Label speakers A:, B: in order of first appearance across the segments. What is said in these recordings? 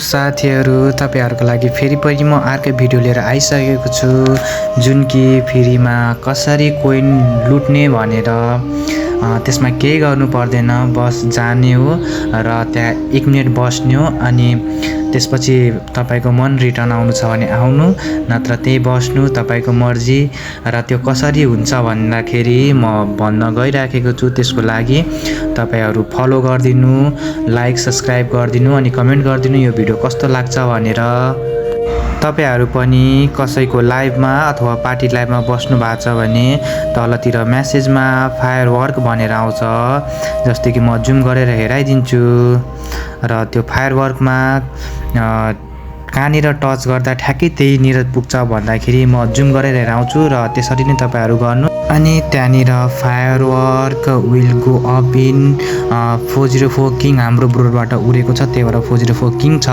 A: साथीहरू तपाईहरुको लागि फेरि पनि म अर्को भिडियो लिएर आइसकेको छु जुन कि फ्रीमा कसरी कोइन लुट्ने भनेर त्यसमा केही गर्नु पर्दैन बस जाने हो र त्यहाँ 1 मिनेट बस्ने हो अनि त्यसपछि तपाईको मन रिटर्न आउनु छ भने आउनु नत्र त्यही बस्नु तपाईको मर्जी र त्यो कसरी हुन्छ भन्दाखेरि म भन्न गइराखेको छु त्यसको लागि तपाईहरु फलो गर्दिनु लाइक सब्स्क्राइब गर्दिनु अनि कमेन्ट गर्दिनु यो भिडियो कस्तो लाग्छ भनेर तपाईहरु पनि कसैको लाइभमा अथवा पार्टी लाइभमा बस्नु भएको छ भने तलतिर मेसेजमा फायरवर्क भनेर आउँछ जस्तै कि म जुम गरेर हेराइदिन्छु र त्यो फायरवर्कमा कहाँनिर टच गर्दा ठ्याक्कै त्यही निर पुग्छ भन्दाखेरि म जुम गरेर हेराउँछु र त्यसरी नै तपाईहरु गर्नु अनि त्यहाँनिर firework will go up in 404 king हाम्रो ब्रोडबाट उडेको छ त्यही भएर 404 किङ छ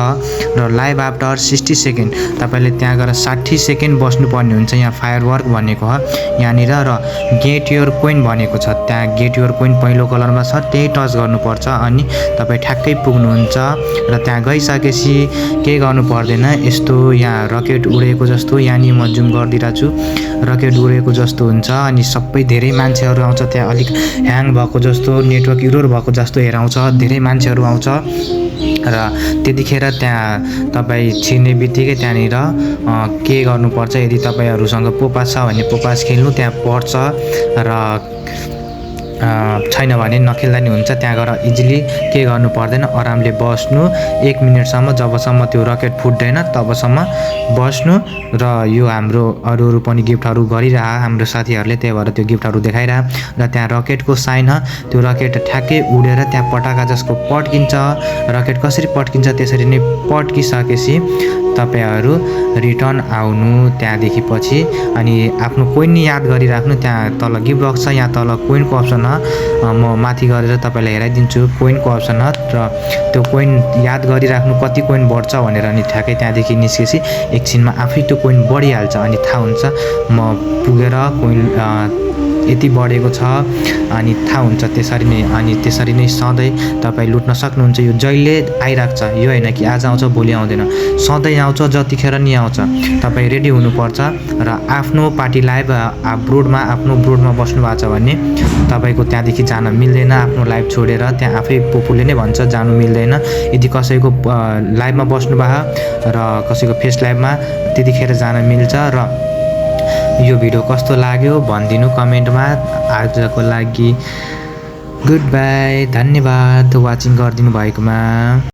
A: र लाइभ आफ्टर 60 सेकेन्ड तपाईले त्यहाँ गएर 60 सेकेन्ड बस्नुपर्ने हुन्छ यहाँ फायरवर्क भनेको हो यहाँनिर र गेट योर कोइन भनेको छ त्यहाँ गेट योर कोइन पहिलो कलरमा छ त्यही टच गर्नुपर्छ अनि तपाई ठ्याक्कै पुग्नुहुन्छ र त्यहाँ गइसकेपछि के गर्नु पर्दैन यस्तो यहाँ रकेट उडेको जस्तो यहाँ म जुम गर्दिरा छु रकेट उडेको जस्तो हुन्छ अनि सबै धेरै मान्छेहरु आउँछ त्यहाँ अलिक ह्याङ भएको जस्तो नेटवर्क एरर भएको जस्तो हेराउँछ धेरै मान्छेहरु आउँछ र त्यतिखेर त्यहाँ तपाई छिर्ने बित्तिकै त्यहाँनिर के गर्नुपर्छ यदि तपाईहरुसँग पोपास छ भने पोपास खेल्नु त्यहाँ पर्छ र छैन भने नखेल्दा नि हुन्छ त्यहाँ गएर इजिली के गर्नु पर्दैन आरामले बस्नु 1 मिनेटसम्म जबसम्म त्यो रकेट फुट्दैन तबसम्म बस्नु र यो हाम्रो अरु पनि गिफ्टहरु गरिरहा हाम्रो साथीहरुले त्यही भएर त्यो गिफ्टहरु देखाइरहा र त्यहाँ रकेटको साइन त्यो रकेट ठ्याक्कै उडेर त्यहाँ पटाका जसको पड्किन्छ रकेट कसरी पड्किन्छ त्यसरी नै पड्किसकेपछि तपाईहरु रिटर्न आउनु त्यहाँदेखि पछि अनि आफ्नो कोइन नि याद गरिराख्नु त्यहाँ तल गिफ्ट बक्स छ यहाँ तल कोइनको अप्सन म माथि गरेर तपाईलाई हेराइदिन्छु कोइनको अप्सन र त्यो कोइन याद गरिराख्नु कति कोइन बढ्छ भनेर अनि ठ्याक्कै त्यहाँदेखि निस्केपछि एकछिनमा आफै त्यो कोइन बढिहाल्छ अनि थाहा हुन्छ म पुगेर कोइन यति बढेको छ अनि थाहा हुन्छ त्यसरी नै सधैँ तपाई लुट्न सक्नुहुन्छ यो जहिले आइराख्छ यो हैन कि आज आउँछ भोलि आउँदैन सधैँ आउँछ जतिखेर नि आउँछ तपाई रेडी हुनुपर्छ र आफ्नो पार्टी लाइभ आफ्नो ब्रोडमा बस्नु भएको छ भने तपाईको त्यहाँदेखि जान मिल्दैन आफ्नो लाइभ छोडेर त्यहाँ आफै पोपुले नै भन्छ जानु मिल्दैन यदि कसैको लाइभमा बस्नु भए र कसैको फेस लाइभमा त्यतिखेर जान मिल्छ र यो भिडियो कस्तो लाग्यो भन्दिनु कमेन्टमा आजको लागि गुड बाइ धन्यवाद वाचिङ गर्दिनु भएकोमा।